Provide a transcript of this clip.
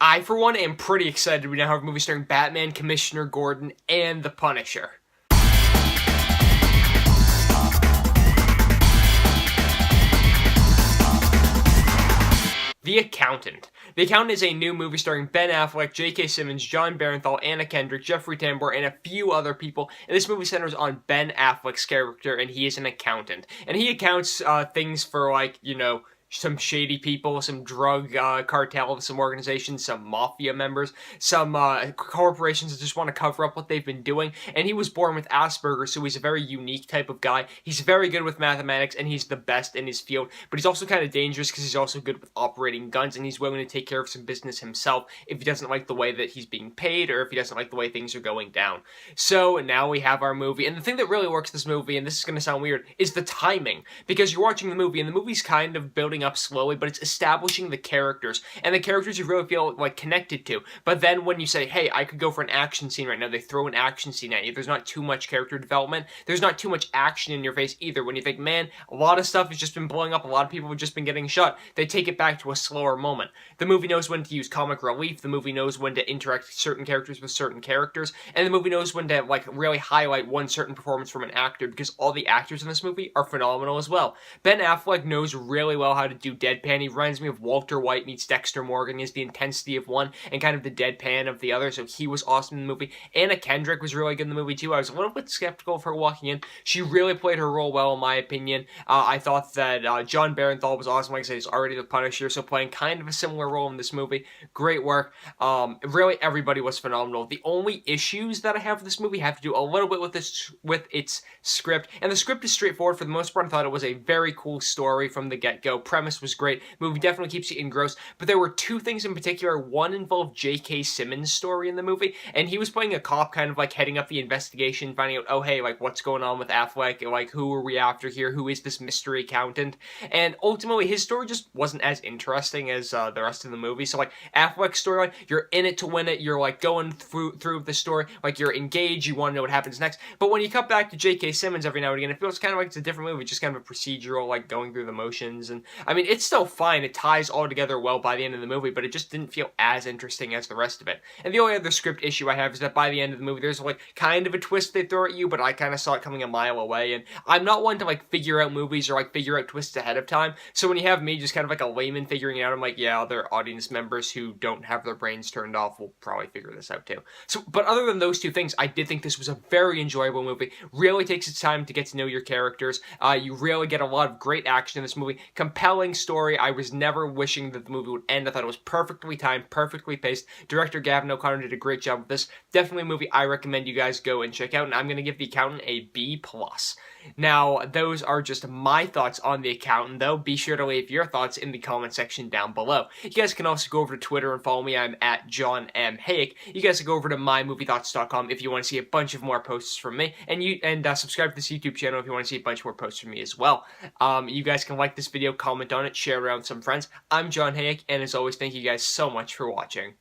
I, for one, am pretty excited. We now have a movie starring Batman, Commissioner Gordon, and the Punisher. The Accountant. The Accountant is a new movie starring Ben Affleck, J.K. Simmons, John Barenthal, Anna Kendrick, Jeffrey Tambor, and a few other people. And this movie centers on Ben Affleck's character, and he is an accountant. And he accounts things for, like, you know, some shady people, some drug cartels, some organizations, some mafia members, some corporations that just want to cover up what they've been doing. And he was born with Asperger's, so he's a very unique type of guy. He's very good with mathematics, and he's the best in his field. But he's also kind of dangerous because he's also good with operating guns, and he's willing to take care of some business himself if he doesn't like the way that he's being paid or if he doesn't like the way things are going down. So now we have our movie. And the thing that really works this movie, and this is going to sound weird, is the timing. Because you're watching the movie, and the movie's kind of building up slowly, but it's establishing the characters, and the characters you really feel like connected to. But then when you say, hey, I could go for an action scene right now, they throw an action scene at you. There's not too much character development. There's not too much action in your face either. When you think, man, a lot of stuff has just been blowing up, a lot of people have just been getting shot, they take it back to a slower moment. The movie knows when to use comic relief, the movie knows when to interact certain characters with certain characters, and the movie knows when to like really highlight one certain performance from an actor, because all the actors in this movie are phenomenal as well. Ben Affleck knows really well how to do deadpan. He reminds me of Walter White meets Dexter Morgan. He has the intensity of one and kind of the deadpan of the other, so he was awesome in the movie. Anna Kendrick was really good in the movie too. I was a little bit skeptical of her walking in. She really played her role well, in my opinion. I thought that John Barenthal was awesome. Like I said, he's already the Punisher, so playing kind of a similar role in this movie. Great work. Really, everybody was phenomenal. The only issues that I have with this movie have to do a little bit with its script, and the script is straightforward for the most part. I thought it was a very cool story from the get-go. Premise was great. Movie definitely keeps you engrossed, but there were two things in particular. One involved J.K. Simmons' story in the movie, and he was playing a cop, kind of like heading up the investigation, finding out, oh hey, like what's going on with Affleck, like who are we after here, who is this mystery accountant, and ultimately his story just wasn't as interesting as the rest of the movie. So like Affleck's storyline, you're in it to win it, you're like going through the story, like you're engaged, you want to know what happens next, but when you cut back to J.K. Simmons every now and again, it feels kind of like it's a different movie, just kind of a procedural, like going through the motions. And I mean, it's still fine, it ties all together well by the end of the movie, but it just didn't feel as interesting as the rest of it. And the only other script issue I have is that by the end of the movie, there's like kind of a twist they throw at you, but I kind of saw it coming a mile away, and I'm not one to like figure out movies or like figure out twists ahead of time, so when you have me just kind of like a layman figuring it out, I'm like, yeah, other audience members who don't have their brains turned off will probably figure this out too. So, but other than those two things, I did think this was a very enjoyable movie. Really takes its time to get to know your characters. You really get a lot of great action in this movie. Compelling story. I was never wishing that the movie would end. I thought it was perfectly timed, perfectly paced. Director Gavin O'Connor did a great job with this. Definitely a movie I recommend you guys go and check out, and I'm going to give The Accountant a B+. Now, those are just my thoughts on The Accountant, though. Be sure to leave your thoughts in the comment section down below. You guys can also go over to Twitter and follow me. I'm at John M. Hayeck. You guys can go over to mymoviethoughts.com if you want to see a bunch of more posts from me, and subscribe to this YouTube channel if you want to see a bunch more posts from me as well. You guys can like this video, comment on it, share it around with some friends. I'm John Hayeck, and as always, thank you guys so much for watching.